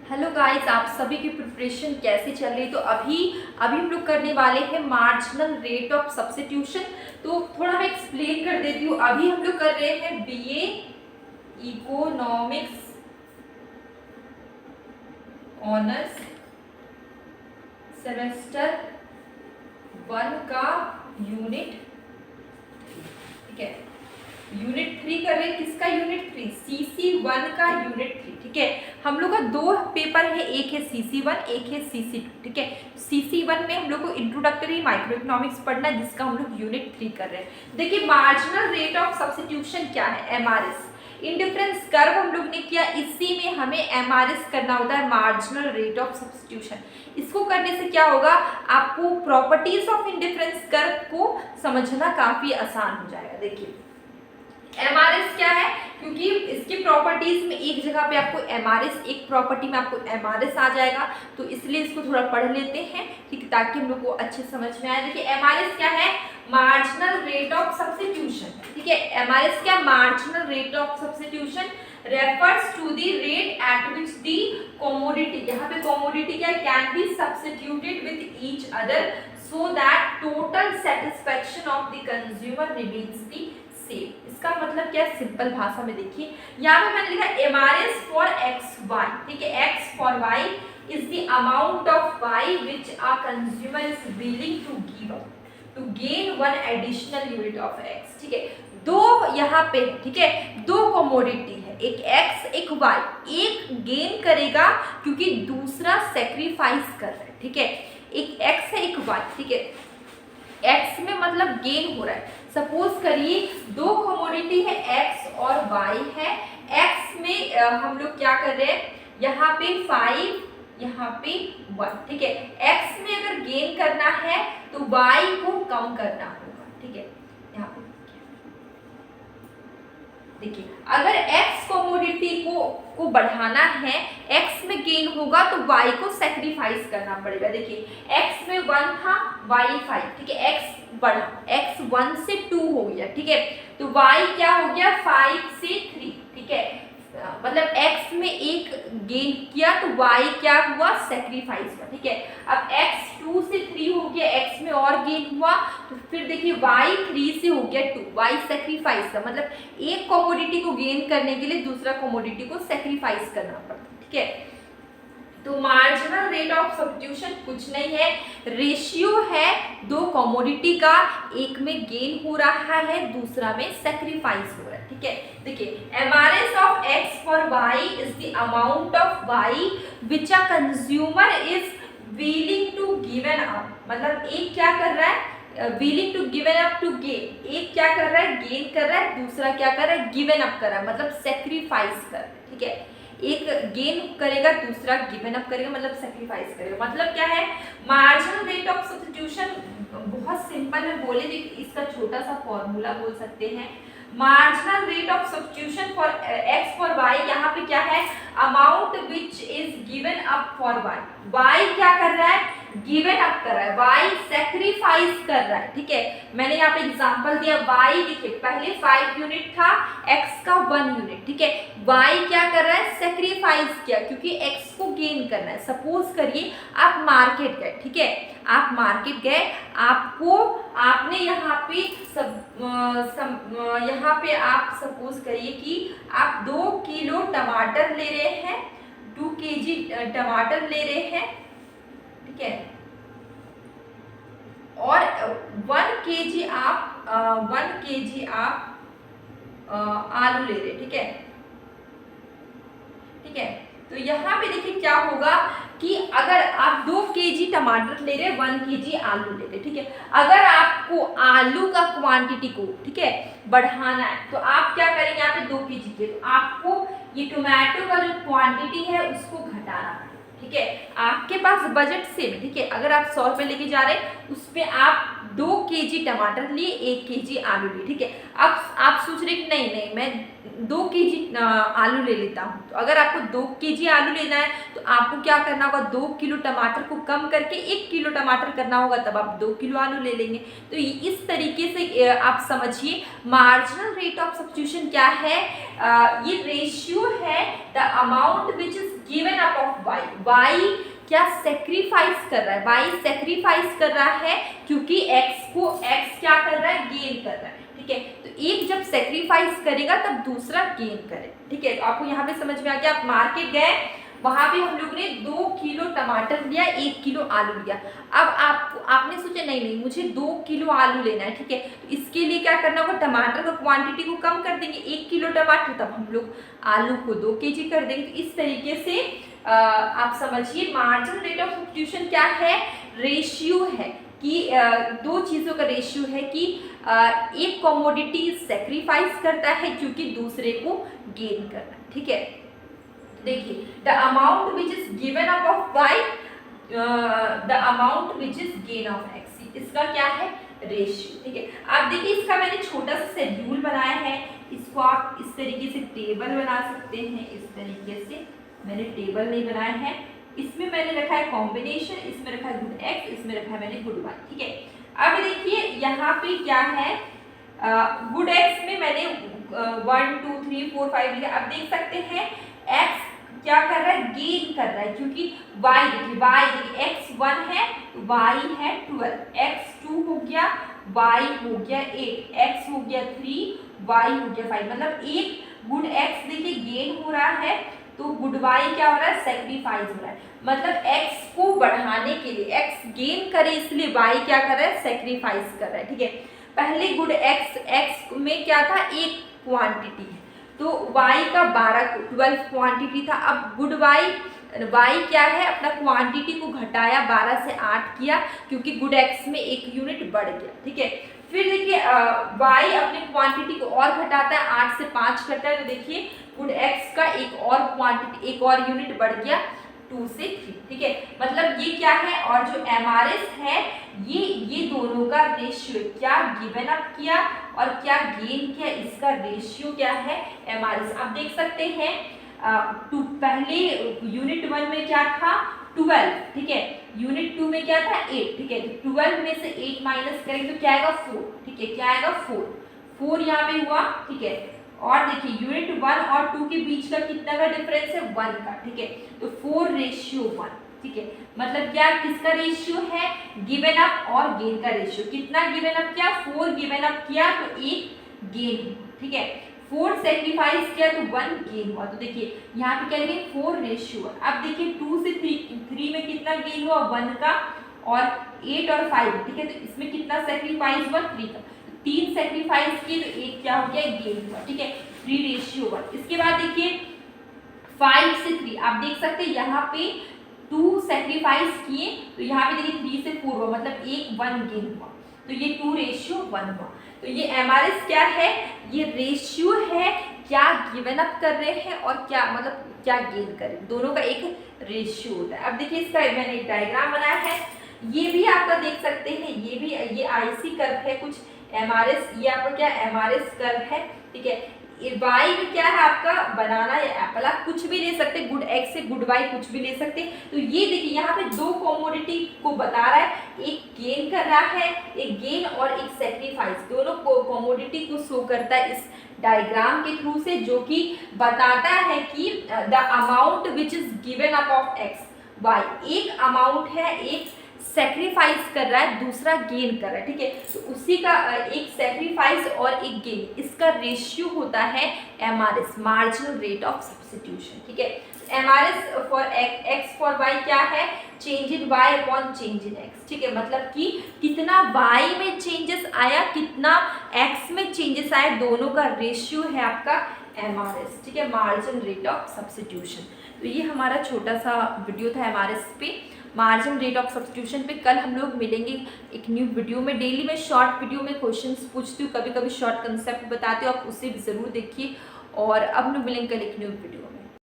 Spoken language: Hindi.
हेलो गाइस, आप सभी की प्रिपरेशन कैसे चल रही है। तो अभी अभी हम लोग करने वाले हैं मार्जिनल रेट ऑफ सब्स्टिट्यूशन। तो थोड़ा मैं एक्सप्लेन कर देती हूँ। अभी हम लोग कर रहे हैं बीए इकोनॉमिक्स ऑनर्स सेमेस्टर 1 का यूनिट, ठीक है। यूनिट 3 कर रहे हैं। किसका यूनिट 3? CC1 का यूनिट 3, ठीक है। हम लोग का दो पेपर है, एक है CC1, एक है CC2, ठीक है। CC1 में हम लोग को इंट्रोडक्टरी माइक्रो इकोनॉमिक्स पढ़ना है, जिसका हम लोग यूनिट 3 कर रहे हैं। देखिए, मार्जिनल रेट ऑफ सब्स्टिट्यूशन क्या है? MRS, इंडिफरेंस कर्व हम लोग ने किया, इसी में हमें MRS करना होता है, मार्जिनल रेट ऑफ सब्स्टिट्यूशन। इसको करने से क्या होगा, आपको प्रॉपर्टीज ऑफ इंडिफरेंस कर्व को समझना काफी आसान हो जाएगा। देखिए MRS क्या है, क्योंकि इसकी प्रॉपर्टीज में एक जगह पे आपको MRS, एक प्रॉपर्टी में आपको MRS आ जाएगा, तो इसलिए इसको थोड़ा पढ़ लेते हैं, ठीक, ताकि हम लोग को अच्छे समझ में आए। देखिए MRS क्या है? मार्जिनल रेट ऑफ सब्स्टिट्यूशन, ठीक है। MRS क्या? Marginal rate of substitution refers to the rate at which the commodity, यहाँ पे कमोडिटी क्या can be substituted with each other so that total satisfaction of the consumer remains the same. इसका मतलब क्या है सिंपल भाषा में? देखिए यहाँ पे मैंने लिखा MRS फॉर एक्स वाई, ठीक है। X for y is the amount of y which a consumer is willing to give up to gain one additional unit of x, ठीक है। दो यहाँ पे, ठीक है, दो कमोडिटी है, एक एक्स एक वाई। एक गेन करेगा क्योंकि दूसरा सेक्रीफाइस कर रहा है, ठीक है। एक एक्स है एक वाई, ठीक है। एक्स में मतलब गेन हो रहा है। सपोज करिए दो कमोडिटी है, एक्स और वाई है। एक्स में हम लोग क्या कर रहे हैं, यहाँ पे 5, यहाँ पे 1, ठीक है। एक्स में अगर गेन करना है तो वाई को कम करना होगा, ठीक है। यहाँ पे देखिए, अगर एक्स कमोडिटी को बढ़ाना है, एक्स में गेन होगा तो वाई को सेक्रीफाइस करना पड़ेगा। देखिए एक्स में 1 था, वाई 5, ठीक है। एक्स बढ़ा, एक्स 1 से 2 हो गया, ठीक है। तो वाई क्या हो गया? 5 से 3, ठीक है। मतलब एक्स में एक गेन किया तो वाई क्या हुआ? सेक्रीफाइस हुआ, ठीक है। अब एक्स 2 से 3 हो गया, एक्स में और गेन हुआ, तो फिर देखिए वाई 3 से हो गया 2, वाई सेक्रीफाइस का मतलब एक कमोडिटी को गेन करने के लिए दूसरा कमोडिटी को सेक्रीफाइस करना पड़ता, ठीक है। तो मार्जिनल रेट ऑफ सब्स्टिट्यूशन कुछ नहीं है, रेशियो है दो कमोडिटी का, एक में गेन हो रहा है, दूसरा में सेक्रीफाइस हो रहा है, ठीक है। देखिए MRS of x for y is the amount of y which a consumer is willing to given up, मतलब एक क्या कर रहा है, willing to given up to gain. एक क्या कर रहा है? गेन कर रहा है, दूसरा क्या कर रहा है? गिवन अप कर रहा है, मतलब सेक्रीफाइस कर रहा है, ठीक है। एक गेन करेगा, दूसरा गिवन अप करेगा, मतलब सेक्रीफाइस करेगा। मतलब क्या है मार्जिनल रेट ऑफ सब्स्टिट्यूशन? बहुत सिंपल है, बोले इसका छोटा सा फॉर्मूला बोल सकते हैं। Marginal rate of substitution for x for y, यहाँ पे क्या है? Amount which is given up for y. Y क्या कर रहा है? गिवन अप कर रहा है, वाई सेक्रीफाइस कर रहा है, ठीक है। मैंने यहाँ पे एग्जांपल दिया, वाई देखिए पहले 5 यूनिट था, एक्स का 1 यूनिट, ठीक है। वाई क्या कर रहा है? सेक्रीफाइस किया, क्योंकि एक्स को गेन करना है। सपोज करिए आप मार्केट गए, ठीक है, आप मार्केट गए, आपने यहाँ पे यहाँ पे आप सपोज करिए कि आप 2 किलो टमाटर ले रहे हैं, 2 केजी टमाटर ले रहे हैं, ठीक है, और 1 केजी आप आलू ले रहे, ठीक है, ठीक है। तो यहाँ पे देखिए क्या होगा कि अगर आप 2 केजी टमाटर ले रहे, 1 केजी आलू ले रहे, ठीक है। अगर आपको आलू का क्वांटिटी को, ठीक है, बढ़ाना है तो आप क्या करेंगे? यहाँ पे 2 केजी के, तो आपको ये टोमेटो का जो क्वांटिटी है उसको घटाना है, ठीक है। आपके पास बजट सेम, ठीक है। अगर आप 100 रुपये लेके जा रहे हैं, उस पर आप 2 केजी टमाटर लिए, 1 केजी आलू लिए, ठीक है। अब आप सोच रहे कि नहीं मैं 2 केजी आलू ले लेता हूँ। तो अगर आपको 2 केजी आलू लेना है तो आपको क्या करना होगा, 2 किलो टमाटर को कम करके 1 किलो टमाटर करना होगा, तब आप 2 किलो आलू ले लेंगे। तो इस तरीके से आप समझिए मार्जिनल रेट ऑफ सब्स्टिट्यूशन क्या है, ये रेशियो है the amount which is given up of y. Y क्या सेक्रीफाइस कर रहा है, वाई सेक्रीफाइस कर रहा है क्योंकि एक्स क्या कर रहा है, गेन कर रहा है, ठीक है। तो एक जब सेक्रीफाइस करेगा तब दूसरा गेन करे, ठीक है। तो आपको यहाँ पे समझ में आ गया। आप मार्केट गए, वहां पे हम लोग ने 2 किलो टमाटर लिया, 1 किलो आलू लिया। अब आपने सोचा नहीं मुझे 2 किलो आलू लेना है, ठीक है। तो इसके लिए क्या करना होगा, टमाटर का क्वांटिटी को कम कर देंगे, 1 किलो टमाटर, तब हम लोग आलू को 2 केजी कर देंगे। तो इस तरीके से आप समझिए मार्जिनल रेट ऑफ सब्स्टिट्यूशन क्या है, रेशियो है कि 2 चीज़ों का रेशियो है कि एक कमोडिटी सेक्रीफाइस करता है क्योंकि दूसरे को गेन करना है, ठीक है। देखिए the amount which is given up of y, the amount which is gain of x, इसका क्या है, रेशियो, ठीक है। आप देखिए इसका मैंने छोटा सा शेड्यूल बनाया है, इसको आप इस तरीके से टेबल बना सकते हैं। इस तरीके से मैंने टेबल नहीं बनाया है, इसमें मैंने रखा है कॉम्बिनेशन, इसमें रखा है गुड एक्स, इसमें रखा है मैंने गुड वाई, ठीक है। अब देखिए यहाँ पे क्या है, गुड एक्स में मैंने 1 2 3 4 5 लिखा। अब देख सकते हैं एक्स क्या कर रहा है, गेन कर रहा है, क्योंकि वाई देखिए एक्स 1 है, वाई है 12, एक्स 2 हो गया, वाई हो गया 8, एक्स हो गया 3, वाई हो गया 5। मतलब एक गुड एक्स देखिए गेन हो रहा है, तो गुड वाई क्या हो रहा है, सेक्रीफाइस हो रहा है। मतलब एक्स को बढ़ाने के लिए, एक्स गेन करे इसलिए वाई क्या कर रहा है, सेक्रीफाइस कर रहा है, ठीक है। पहले गुड एक्स में क्या था, एक क्वांटिटी है, तो y का 12 क्वांटिटी था। अब गुड y क्या है, अपना क्वांटिटी को घटाया, 12 से 8 किया, क्योंकि गुड x में 1 यूनिट बढ़ गया, ठीक है। फिर देखिए y अपने क्वांटिटी को और घटाता है, 8 से 5 करता है, तो देखिए गुड x का एक और क्वांटिटी, एक और यूनिट बढ़ गया, 2 से 3, ठीक है। मतलब ये क्या है, और जो MRS है ये दोनों का रेशियो, क्या गिवन अप किया और क्या गेन किया, इसका रेशियो क्या है, MRS। आप देख सकते हैं पहले यूनिट 1 में क्या था, 12, ठीक है। यूनिट 2 में क्या था, 8, ठीक है। 12 में से 8 माइनस करेंगे तो क्या आएगा, 4, ठीक है। क्या आएगा, 4 यहाँ पे हुआ, ठीक है। और देखिए यूनिट 1 और 2 के बीच का कितना का डिफरेंस है, 1 का, ठीक है। तो 4:1, ठीक है। मतलब क्या, किसका रेशियो है, गिवन अप और गेन का रेशियो। कितना गिवन अप किया, 4 गिवन अप किया तो 1 गेन, ठीक है। 4 सेक्रीफाइस किया तो 1 गेन हुआ। तो देखिए यहाँ पे क्या लिखे, 4:1। अब देखिए 2 से 3 में कितना गेन हुआ, 1 का, और 8 और 5, ठीक है। तो इसमें कितना सेक्रीफाइस हुआ, 3 का। 3 सेक्रीफाइस किए तो 1 क्या हो गया, गेन हुआ, ठीक है। 3:1। इसके बाद देखिए 5 से 3, आप देख सकते हैं यहाँ पे 2 सेक्रीफाइस किए, तो यहाँ पे देखिए 3 से 4 हुआ, मतलब 1 गेन हुआ, तो ये 2:1 हुआ। तो ये MRS क्या है, ये रेशियो है, क्या गिवन अप कर रहे हैं और क्या मतलब क्या गेन कर रहे हैं, दोनों का एक रेशियो होता है। अब देखिए इसका मैंने एक डायग्राम बनाया है, ये भी आपका देख सकते हैं, ये IC कर्व है, कुछ MRS, ये आपका क्या MRS कर्व है, ठीक है। वाई में क्या है आपका बनाना या एप्पल, आप कुछ भी ले सकते, गुड एक्स से गुड वाई कुछ भी ले सकते। तो ये देखिए यहाँ पे 2 कमोडिटी को बता रहा है, एक गेन कर रहा है, एक गेन और एक सेक्रीफाइस, दोनों को कमोडिटी को शो करता है इस डायग्राम के थ्रू से, जो कि बताता है कि the amount which is given up of x y, एक अमाउंट है, एक सेक्रीफाइस कर रहा है, दूसरा गेन कर रहा है, ठीक है। तो उसी का एक सेक्रीफाइस और एक गेन, इसका रेशियो होता है MRS, marginal rate of substitution, ठीक है। MRS for x for y क्या है, change in y upon change in x, ठीक है। मतलब कि कितना वाई में चेंजेस आया, कितना एक्स में चेंजेस आए, दोनों का रेशियो है आपका MRS, ठीक है, मार्जिनल रेट ऑफ सब्स्टिट्यूशन। तो ये हमारा छोटा सा वीडियो था MRS पे, मार्जिन रेट ऑफ सब्स्टिट्यूशन पे। कल हम लोग मिलेंगे एक न्यू वीडियो में। डेली मैं शॉर्ट वीडियो में क्वेश्चंस पूछती हूँ, कभी कभी शॉर्ट कंसेप्ट बताती हूँ, आप उसे भी ज़रूर देखिए। और अब हम लोग मिलेंगे कल एक न्यू वीडियो में।